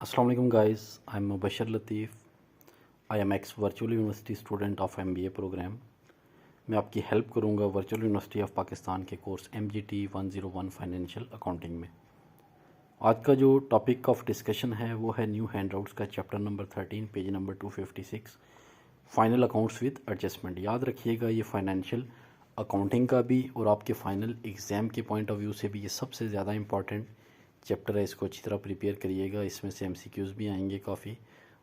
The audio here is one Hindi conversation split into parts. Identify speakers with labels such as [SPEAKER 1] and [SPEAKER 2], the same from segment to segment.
[SPEAKER 1] Assalamu alaikum guys, I'm Mubashir Latif. I am ex virtual university student of MBA program. मैं आपकी हेल्प करूंगा वर्चुअल यूनिवर्सिटी ऑफ पाकिस्तान के कोर्स MGT 101 फाइनेंशियल अकाउंटिंग में। आज का जो टॉपिक ऑफ डिस्कशन है वो है न्यू हैंडआउट्स का chapter number 13 page number 256 final accounts with adjustment. याद रखिएगा ये फाइनेंशियल अकाउंटिंग का भी और आपके फाइनल एग्ज़ाम के पॉइंट ऑफ व्यू से भी ये सबसे ज़्यादा इंपॉर्टेंट चैप्टर है। इसको अच्छी तरह प्रिपेयर करिएगा। इसमें से MCQs भी आएंगे काफ़ी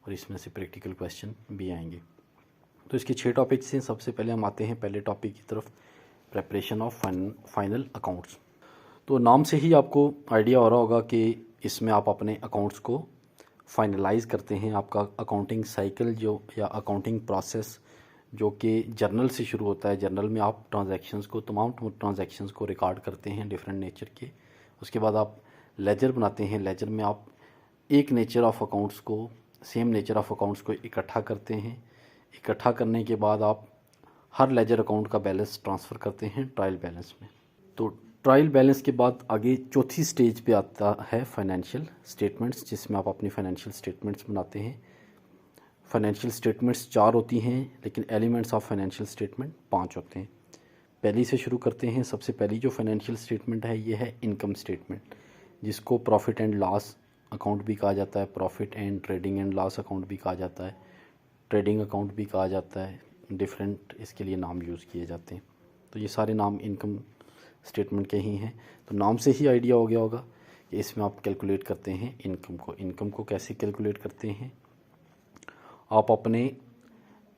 [SPEAKER 1] और इसमें से प्रैक्टिकल क्वेश्चन भी आएंगे। तो इसके 6 टॉपिक्स हैं। सबसे पहले हम आते हैं पहले टॉपिक की तरफ, प्रेपरेशन ऑफ फाइनल अकाउंट्स। तो नाम से ही आपको आइडिया हो रहा होगा कि इसमें आप अपने अकाउंट्स को फाइनलाइज करते हैं। आपका अकाउंटिंग साइकिल जो या अकाउंटिंग प्रोसेस जो कि जर्नल से शुरू होता है। जर्नल में आप तमाम ट्रांजैक्शंस को रिकॉर्ड करते हैं डिफरेंट नेचर के। उसके बाद आप लेजर बनाते हैं। लेजर में आप एक नेचर ऑफ अकाउंट्स को सेम नेचर ऑफ अकाउंट्स को इकट्ठा करते हैं। इकट्ठा करने के बाद आप हर लेजर अकाउंट का बैलेंस ट्रांसफ़र करते हैं ट्रायल बैलेंस में। तो ट्रायल बैलेंस के बाद आगे चौथी स्टेज पे आता है फाइनेंशियल स्टेटमेंट्स, जिसमें आप अपनी फाइनेंशियल स्टेटमेंट्स बनाते हैं। फाइनेंशियल स्टेटमेंट्स 4 होती हैं लेकिन एलिमेंट्स ऑफ फाइनेंशियल स्टेटमेंट 5 होते हैं। पहली से शुरू करते हैं। सबसे पहली जो फाइनेंशियल स्टेटमेंट है ये है इनकम स्टेटमेंट, जिसको प्रॉफिट एंड लॉस अकाउंट भी कहा जाता है। Profit and trading and loss account भी कहा जाता है। ट्रेडिंग अकाउंट भी कहा जाता है। डिफरेंट इसके लिए नाम यूज़ किए जाते हैं। तो ये सारे नाम इनकम स्टेटमेंट के ही हैं। तो नाम से ही आइडिया हो गया होगा कि इसमें आप कैलकुलेट करते हैं इनकम को। इनकम को कैसे कैलकुलेट करते हैं? आप अपने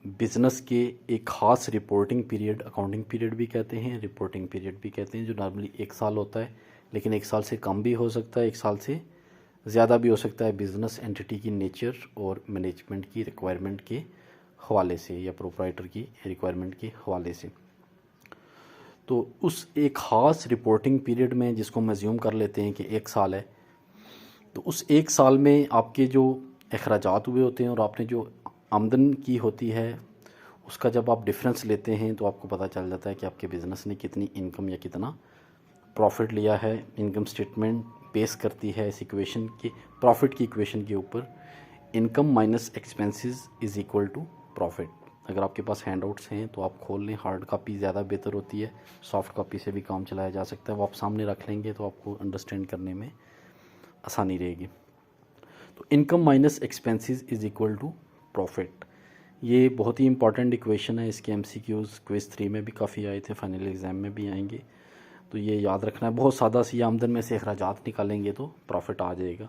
[SPEAKER 1] बिज़नेस के एक ख़ास रिपोर्टिंग पीरियड, अकाउंटिंग पीरियड भी कहते हैं, रिपोर्टिंग पीरियड भी कहते हैं, जो नॉर्मली 1 साल होता है, लेकिन 1 साल से कम भी हो सकता है, 1 साल से ज़्यादा भी हो सकता है। बिज़नेस एंटिटी की नेचर और मैनेजमेंट की रिक्वायरमेंट के हवाले से या प्रोप्राइटर की रिक्वायरमेंट के हवाले से। तो उस एक ख़ास रिपोर्टिंग पीरियड में, जिसको हम अज्यूम कर लेते हैं कि 1 साल है, तो उस 1 साल में आपके जो अखराजात हुए होते हैं और आपने जो आमदन की होती है उसका जब आप डिफरेंस लेते हैं तो आपको पता चल जाता है कि आपके बिज़नेस ने कितनी इनकम या कितना प्रॉफिट लिया है। इनकम स्टेटमेंट बेस करती है इस इक्वेशन की, प्रॉफिट की इक्वेशन के ऊपर। Income minus expenses is equal to profit. अगर आपके पास हैंडआउट्स हैं तो आप खोल लें। हार्ड कापी ज़्यादा बेहतर होती है, सॉफ्ट कापी से भी काम चलाया जा सकता है। वो आप सामने रख लेंगे तो आपको अंडरस्टैंड करने में आसानी रहेगी। तो income minus expenses is equal to profit. ये बहुत ही इंपॉर्टेंट इक्वेशन है। इसके MCQs क्विज़ 3 में भी काफ़ी आए थे, फाइनल एग्ज़ाम में भी आएंगे। तो ये याद रखना है। बहुत सादा सी आमदन में से अखराजात निकालेंगे तो प्रॉफिट आ जाएगा।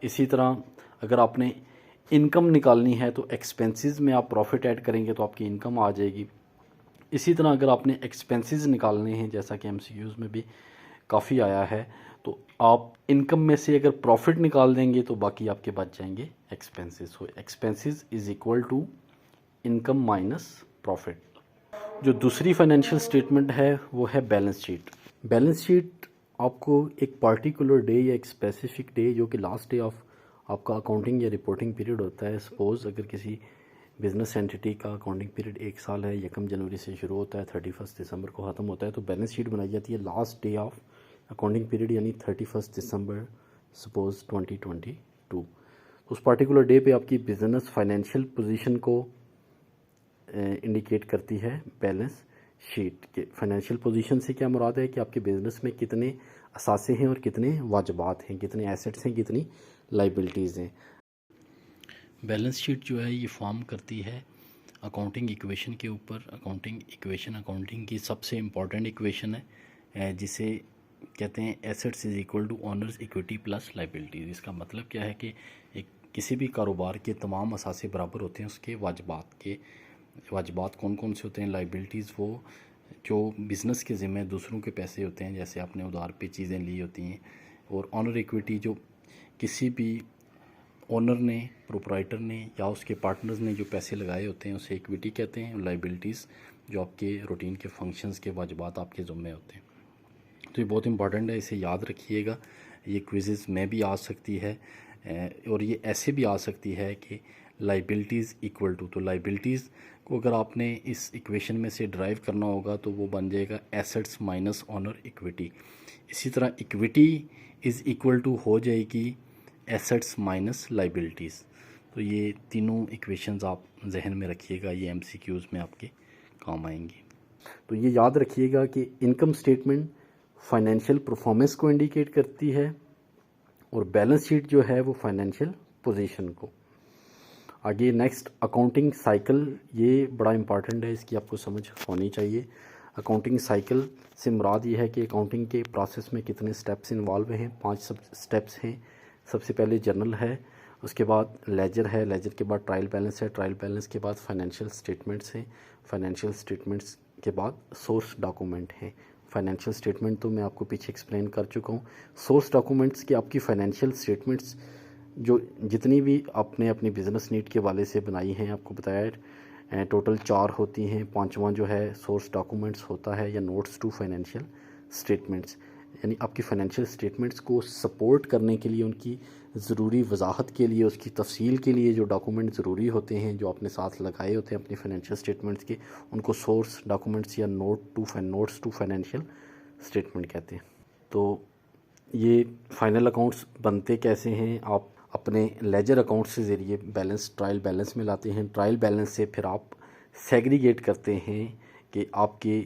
[SPEAKER 1] इसी तरह अगर आपने इनकम निकालनी है तो एक्सपेंसेस में आप प्रॉफिट ऐड करेंगे तो आपकी इनकम आ जाएगी। इसी तरह अगर आपने एक्सपेंसेस निकालने हैं, जैसा कि MCQs में भी काफ़ी आया है, तो आप इनकम में से अगर प्रॉफिट निकाल देंगे तो बाकी आपके बच जाएंगे expenses. So expenses is equal to income minus profit. जो दूसरी फाइनेंशियल स्टेटमेंट है वो है बैलेंस शीट। बैलेंस शीट आपको एक पार्टिकुलर डे या एक स्पेसिफिक डे, जो कि लास्ट डे ऑफ आपका अकाउंटिंग या रिपोर्टिंग पीरियड होता है। सपोज़ अगर किसी बिजनेस एंटिटी का अकाउंटिंग पीरियड 1 साल है, 1 जनवरी से शुरू होता है, 31 दिसंबर को ख़त्म होता है, तो बैलेंस शीट बनाई जाती है last day of accounting period, यानी 31 दिसंबर सपोज़ 2022। उस पार्टिकुलर डे पे आपकी बिजनेस फाइनेंशियल पोजीशन को इंडिकेट करती है बैलेंस शीट के। फाइनेंशियल पोजीशन से क्या मुराद है कि आपके बिज़नेस में कितने असासे हैं और कितने वाजबात हैं, कितने एसेट्स हैं, कितनी लाइबिलिटीज़ हैं। बैलेंस शीट जो है ये फॉर्म करती है अकाउंटिंग इक्वेशन के ऊपर। अकाउंटिंग इक्वेशन अकाउंटिंग की सबसे इम्पॉर्टेंट इक्वेशन है, जिसे कहते हैं assets is equal to owners equity plus liabilities. इसका मतलब क्या है कि एक किसी भी कारोबार के तमाम असासे बराबर होते हैं उसके वाजबात के। वाजबात कौन कौन से होते हैं? लाइबिलिटीज़ वो जो बिज़नेस के ज़िम्मे दूसरों के पैसे होते हैं, जैसे आपने उधार पे चीज़ें ली होती हैं। और ऑनर इक्विटी जो किसी भी ओनर ने, प्रोप्राइटर ने या उसके पार्टनर्स ने जो पैसे लगाए होते हैं उसे इक्विटी कहते हैं। लाइबिलिटीज़ जो आपके रूटीन के फंक्शंस के वाजबात आपके ज़िम्मे होते हैं। तो ये बहुत इंपॉर्टेंट है, इसे याद रखिएगा। ये क्विज़ में भी आ सकती है और ये ऐसे भी आ सकती है कि लाइबिलिटीज़ इक्वल टू, तो लाइबिलिटीज़ को अगर आपने इस इक्वेशन में से ड्राइव करना होगा तो वो बन जाएगा एसेट्स माइनस ऑनर इक्विटी। इसी तरह इक्विटी इज़ इक्वल टू हो जाएगी एसेट्स माइनस लाइबिलिटीज़। तो ये तीनों इक्वेशंस आप जहन में रखिएगा, ये एमसीक्यूज़ में आपके काम आएंगी। तो ये याद रखिएगा कि इनकम स्टेटमेंट फाइनेंशियल परफॉर्मेंस को इंडिकेट करती है और बैलेंस शीट जो है वो फाइनेंशियल पोजीशन को। आगे नेक्स्ट अकाउंटिंग साइकिल, ये बड़ा इंपॉर्टेंट है, इसकी आपको समझ होनी चाहिए। अकाउंटिंग साइकिल से मुराद ये है कि अकाउंटिंग के प्रोसेस में कितने स्टेप्स इन्वॉल्व हैं। 5 सब स्टेप्स हैं। सबसे पहले जर्नल है, उसके बाद लेजर है, लेजर के बाद ट्रायल बैलेंस है, ट्रायल बैलेंस के बाद फाइनेंशियल स्टेटमेंट्स हैं, फाइनेंशियल स्टेटमेंट्स के बाद सोर्स डॉक्यूमेंट हैं। फाइनेंशियल स्टेटमेंट तो मैं आपको पीछे एक्सप्लेन कर चुका हूँ। सोर्स डॉक्यूमेंट्स की आपकी फाइनेंशियल स्टेटमेंट्स जो जितनी भी आपने अपनी बिज़नेस नीड के वाले से बनाई हैं, आपको बताया टोटल 4 होती हैं। 5वां जो है सोर्स डॉक्यूमेंट्स होता है या नोट्स टू फाइनेंशियल स्टेटमेंट्स, यानी आपकी फाइनेंशियल स्टेटमेंट्स को सपोर्ट करने के लिए, उनकी ज़रूरी वजाहत के लिए, उसकी तफसील के लिए जो डॉक्यूमेंट ज़रूरी होते हैं, जो आपने साथ लगाए होते हैं अपनी फाइनेंशियल स्टेटमेंट्स के, उनको सोर्स डॉक्यूमेंट्स या नोट्स टू फाइनेंशियल स्टेटमेंट कहते हैं। तो ये फाइनल अकाउंट्स बनते कैसे हैं? आप अपने लेजर अकाउंट से ज़रिए बैलेंस ट्रायल बैलेंस में लाते हैं। ट्रायल बैलेंस से फिर आप सेग्रीगेट करते हैं कि आपके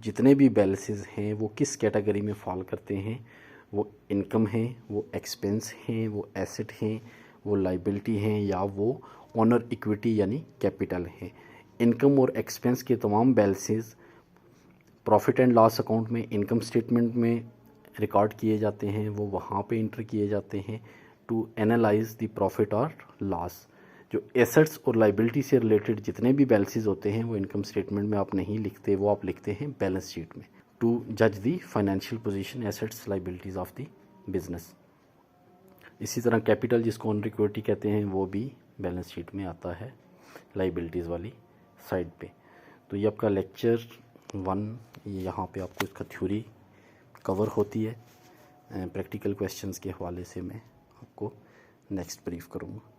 [SPEAKER 1] जितने भी बैलेंसेस हैं वो किस कैटेगरी में फॉल करते हैं। वो इनकम हैं, वो एक्सपेंस हैं, वो एसेट हैं, वो लाइबिलिटी हैं, या वो ओनर इक्विटी यानी कैपिटल हैं। इनकम और एक्सपेंस के तमाम balances profit and loss account में, इनकम स्टेटमेंट में रिकॉर्ड किए जाते हैं, वो वहाँ पे इंटर किए जाते हैं टू एनालाइज द प्रॉफिट और लॉस। जो एसेट्स और लाइबिलिटी से रिलेटेड जितने भी बैलेंसेस होते हैं वो इनकम स्टेटमेंट में आप नहीं लिखते, वो आप लिखते हैं बैलेंस शीट में, टू जज the financial position, assets, liabilities of the business. इसी तरह कैपिटल, जिसको ओनर इक्विटी कहते हैं, वो भी बैलेंस शीट में आता है लाइबिलिटीज़ वाली साइड पे। तो ये आपका लेक्चर 1, यहाँ पे आपको इसका थ्योरी कवर होती है। प्रैक्टिकल क्वेश्चंस के हवाले से मैं आपको नेक्स्ट ब्रीफ करूँगा।